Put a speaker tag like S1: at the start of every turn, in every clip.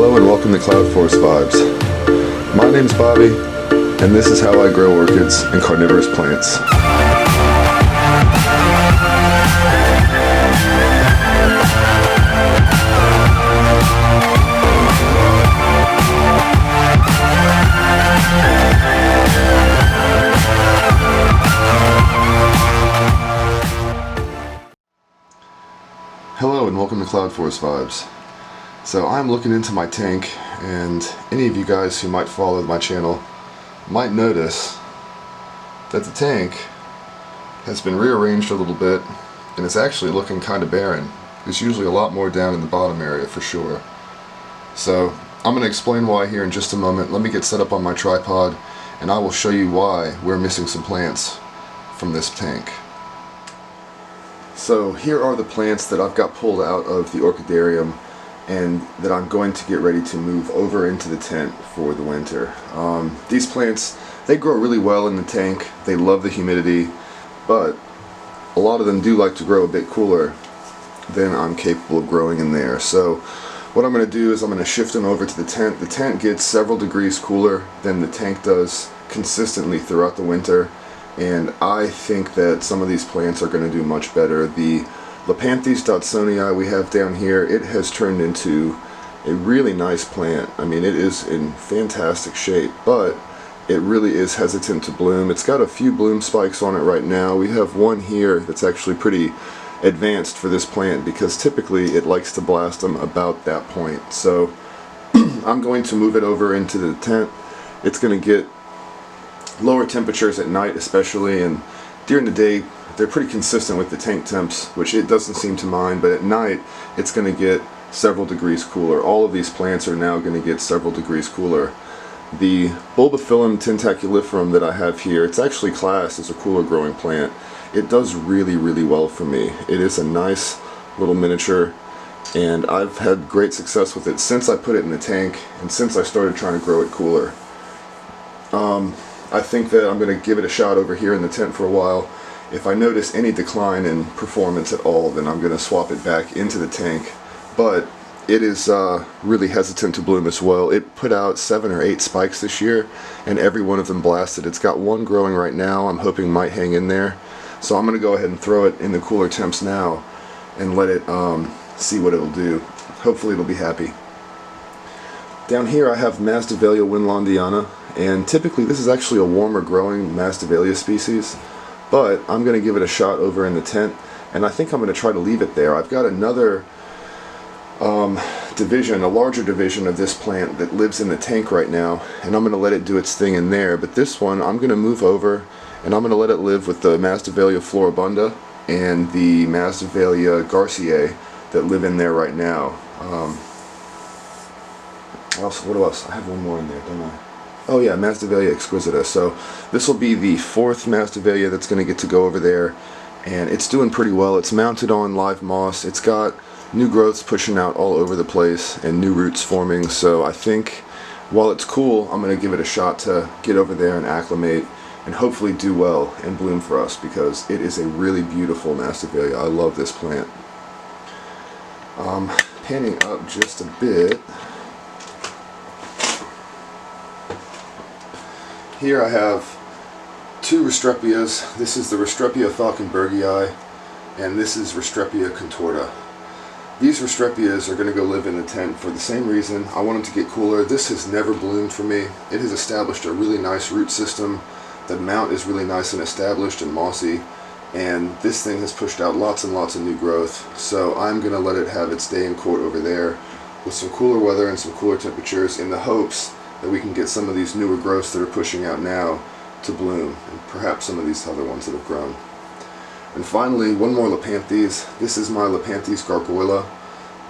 S1: Hello and welcome to Cloud Forest Vibes. My name's Bobby, and this is how I grow orchids and carnivorous plants. Hello and welcome to Cloud Forest Vibes. So I'm looking into my tank, and any of you guys who might follow my channel might notice that the tank has been rearranged a little bit, and it's actually looking kind of barren. There's usually a lot more down in the bottom area for sure. So I'm going to explain why here in just a moment. Let me get set up on my tripod and I will show you why we're missing some plants from this tank. So here are the plants that I've got pulled out of the orchidarium and that I'm going to get ready to move over into the tent for the winter. These plants, they grow really well in the tank. They love the humidity, but a lot of them do like to grow a bit cooler than I'm capable of growing in there. So what I'm going to do is I'm going to shift them over to the tent. The tent gets several degrees cooler than the tank does consistently throughout the winter, and I think that some of these plants are going to do much better. The Lepanthes Dodsonii we have down here, it has turned into a really nice plant. I mean, it is in fantastic shape, but it really is hesitant to bloom. It's got a few bloom spikes on it right now. We have one here that's actually pretty advanced for this plant because typically it likes to blast them about that point. So I'm going to move it over into the tent. It's going to get lower temperatures at night especially, and during the day they're pretty consistent with the tank temps, which it doesn't seem to mind, but at night it's going to get several degrees cooler. All of these plants are now going to get several degrees cooler. The Bulbophyllum tentaculiferum that I have here, it's actually classed as a cooler growing plant. It does really well for me. It is a nice little miniature, and I've had great success with it since I put it in the tank and since I started trying to grow it cooler. I think that I'm going to give it a shot over here in the tent for a while. If I notice any decline in performance at all, then I'm going to swap it back into the tank. But it is really hesitant to bloom as well. It put out 7 or 8 spikes this year, and every one of them blasted. It's got one growing right now I'm hoping might hang in there. So I'm going to go ahead and throw it in the cooler temps now and let it see what it'll do. Hopefully it'll be happy. Down here I have Masdevallia winlandiana, and typically this is actually a warmer growing Masdevallia species, but I'm going to give it a shot over in the tent, and I think I'm going to try to leave it there. I've got another division, a larger division of this plant that lives in the tank right now, and I'm going to let it do its thing in there. But this one I'm going to move over and I'm going to let it live with the Masdevallia floribunda and the Masdevallia garciae that live in there right now. What else? I have one more in there, don't I? Oh yeah, Masdevallia exquisita. So this will be the 4th Masdevallia that's going to get to go over there, and it's doing pretty well. It's mounted on live moss. It's got new growths pushing out all over the place and new roots forming. So I think while it's cool, I'm going to give it a shot to get over there and acclimate and hopefully do well and bloom for us, because it is a really beautiful Masdevallia. I love this plant. Panning up just a bit. Here I have 2 Restrepias. This is the Restrepia falkenbergii, and this is Restrepia contorta. These Restrepias are going to go live in the tent for the same reason. I want them to get cooler. This has never bloomed for me. It has established a really nice root system. The mount is really nice and established and mossy, and this thing has pushed out lots and lots of new growth. So I'm going to let it have its day in court over there with some cooler weather and some cooler temperatures, in the hopes that we can get some of these newer growths that are pushing out now to bloom, and perhaps some of these other ones that have grown. And finally, one more Lepanthes. This is my Lepanthes gargoyla.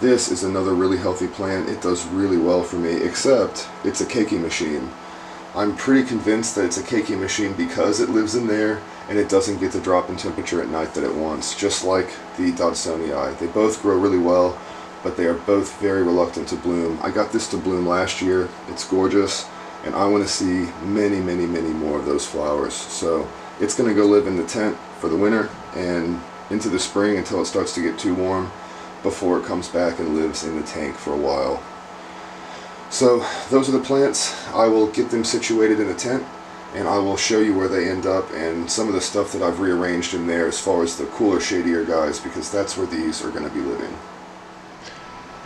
S1: This is another really healthy plant. It does really well for me, except it's a cakey machine. I'm pretty convinced that it's a cakey machine because it lives in there and it doesn't get the drop in temperature at night that it wants, just like the Dodsonii. They both grow really well, but they are both very reluctant to bloom. I got this to bloom last year. It's gorgeous, and I want to see many more of those flowers. So it's going to go live in the tent for the winter and into the spring until it starts to get too warm before it comes back and lives in the tank for a while. So those are the plants. I will get them situated in the tent, and I will show you where they end up and some of the stuff that I've rearranged in there as far as the cooler, shadier guys, because that's where these are going to be living.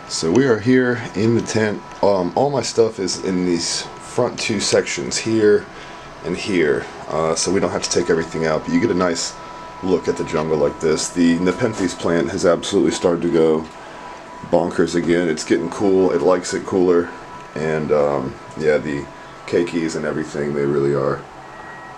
S1: So we are here in the tent. All my stuff is in these front two sections here and here, so we don't have to take everything out, but you get a nice look at the jungle like this. The Nepenthes plant has absolutely started to go bonkers again. It's getting cool. It likes it cooler. And yeah, the keikis and everything, they really are,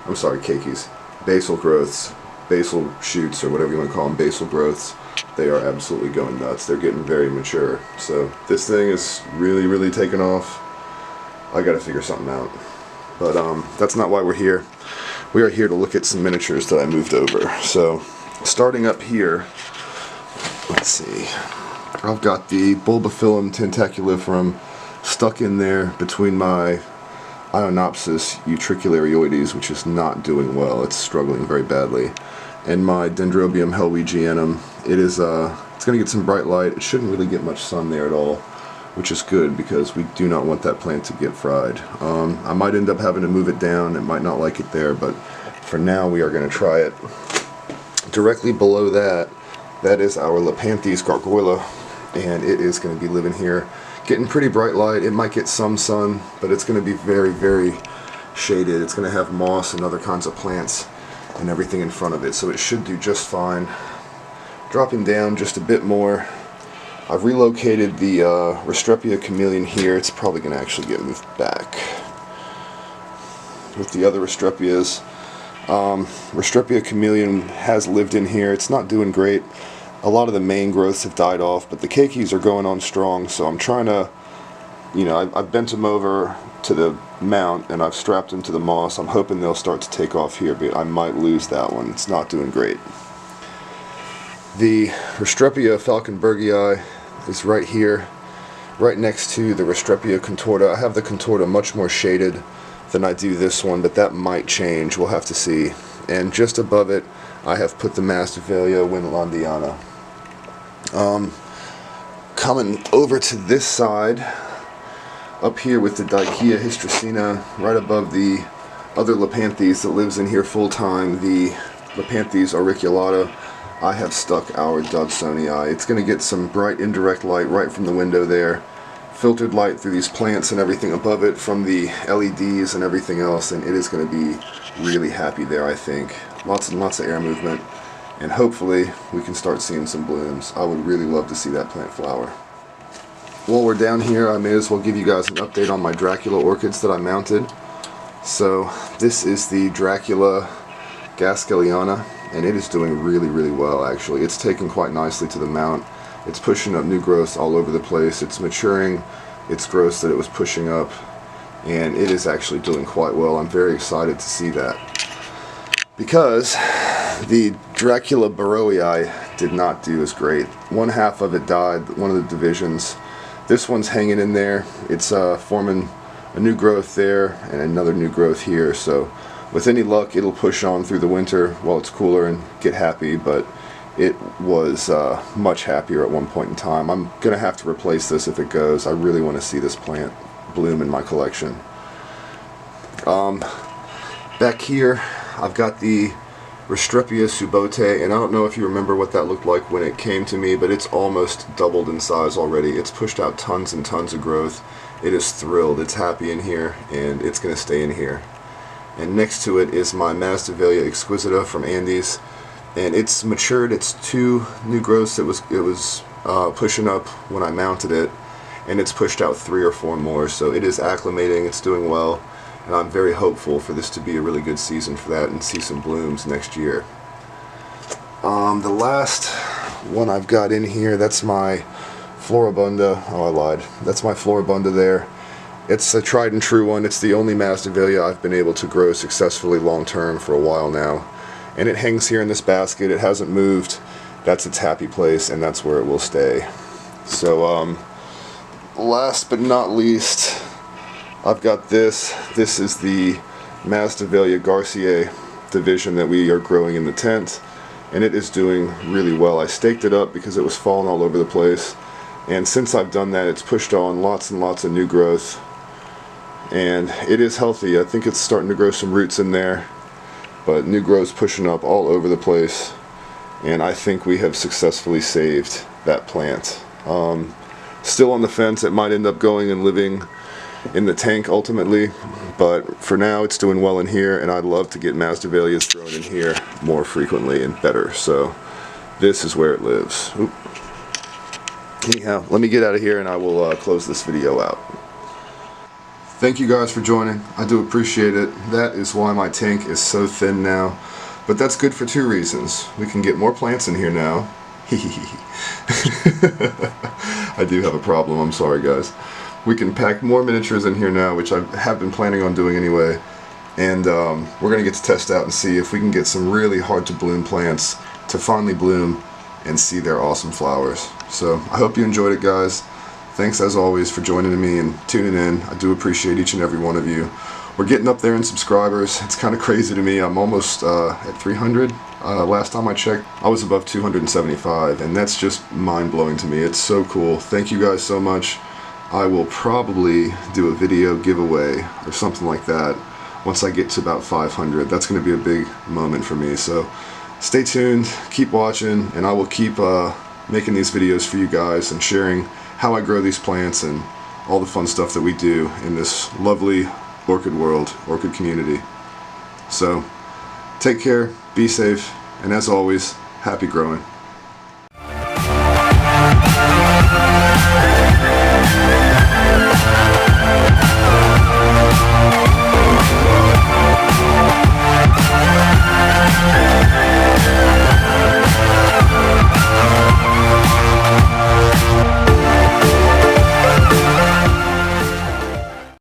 S1: I'm sorry, keikis, basal growths, basal shoots, or whatever you want to call them, basal growths, they are absolutely going nuts. They're getting very mature. So this thing is really, really taking off. I gotta figure something out. But that's not why we're here. We are here to look at some miniatures that I moved over. So starting up here, let's see, I've got the Bulbophyllum tentaculiferum stuck in there between my Ionopsis utricularioides, which is not doing well. It's struggling very badly, and my Dendrobium helwegianum. It's going to get some bright light. It shouldn't really get much sun there at all, which is good because we do not want that plant to get fried. I might end up having to move it down. It might not like it there, but for now we are going to try it. Directly below that, that is our Lepanthes gargoyla, and it is going to be living here. Getting pretty bright light. It might get some sun, but it's going to be very, very shaded. It's going to have moss and other kinds of plants and everything in front of it, so it should do just fine. Dropping down just a bit more, I've relocated the Restrepia chameleon here. It's probably going to actually get moved back with the other Restrepias. Restrepia chameleon has lived in here. It's not doing great. A lot of the main growths have died off, but the keikis are going on strong, so I'm trying to, I've bent them over to the mount and I've strapped them to the moss. I'm hoping they'll start to take off here, but I might lose that one. It's not doing great. The Restrepia falconbergii is right here, right next to the Restrepia contorta. I have the contorta much more shaded than I do this one, but that might change. We'll have to see. And just above it, I have put the Masdevallia winlandiana. Coming over to this side, up here with the Dicea hystracina, right above the other Lepanthes that lives in here full time, the Lepanthes auriculata, I have stuck our Dodsonii. It's going to get some bright indirect light right from the window there, filtered light through these plants and everything above it from the LEDs and everything else, and it is going to be really happy there, I think. Lots and lots of air movement, and hopefully we can start seeing some blooms. I would really love to see that plant flower. While we're down here, I may as well give you guys an update on my Dracula orchids that I mounted. So this is the Dracula gaskeliana, and it is doing really, really well actually. It's taken quite nicely to the mount. It's pushing up new growths all over the place. It's maturing its growths that it was pushing up, and it is actually doing quite well. I'm very excited to see that, because the Dracula barrowii did not do as great. One half of it died, one of the divisions. This one's hanging in there. It's forming a new growth there and another new growth here, so with any luck it'll push on through the winter while it's cooler and get happy, but it was much happier at one point in time. I'm gonna have to replace this if it goes. I really want to see this plant bloom in my collection. Back here I've got the Restrepia subote, and I don't know if you remember what that looked like when it came to me, but it's almost doubled in size already. It's pushed out tons and tons of growth. It is thrilled. It's happy in here, and it's going to stay in here. And next to it is my Masdevallia exquisita from Andes, and it's matured. It's 2 new growths that it was pushing up when I mounted it, and it's pushed out 3 or 4 more, so it is acclimating. It's doing well. And I'm very hopeful for this to be a really good season for that and see some blooms next year. The last one I've got in here, that's my Floribunda. Oh, I lied. That's my Floribunda there. It's a tried and true one. It's the only Masdevallia I've been able to grow successfully long term for a while now. And it hangs here in this basket. It hasn't moved. That's its happy place, and that's where it will stay. So, last but not least, I've got this. This is the Masdevallia Garciae division that we are growing in the tent, and it is doing really well. I staked it up because it was falling all over the place, And since I've done that, it's pushed on lots and lots of new growth, and it is healthy. I think it's starting to grow some roots in there, but new growth's pushing up all over the place, and I think we have successfully saved that plant. Still on the fence. It might end up going and living in the tank ultimately, but for now it's doing well in here, and I'd love to get Masdevallias grown in here more frequently and better. So this is where it lives. Oop. Anyhow, let me get out of here and I will close this video out. Thank you guys for joining. I do appreciate it. That is why my tank is so thin now, but that's good for two reasons. We can get more plants in here now. I do have a problem, I'm sorry guys. We can pack more miniatures in here now, which I have been planning on doing anyway, and we're going to get to test out and see if we can get some really hard to bloom plants to finally bloom and see their awesome flowers. So I hope you enjoyed it, guys. Thanks as always for joining me and tuning in. I do appreciate each and every one of you. We're getting up there in subscribers. It's kind of crazy to me. I'm almost at 300. Last time I checked, I was above 275, and that's just mind-blowing to me. It's so cool. Thank you guys so much. I will probably do a video giveaway or something like that once I get to about 500. That's going to be a big moment for me. So stay tuned, keep watching, and I will keep making these videos for you guys and sharing how I grow these plants and all the fun stuff that we do in this lovely orchid world, orchid community. So take care, be safe, and as always, happy growing.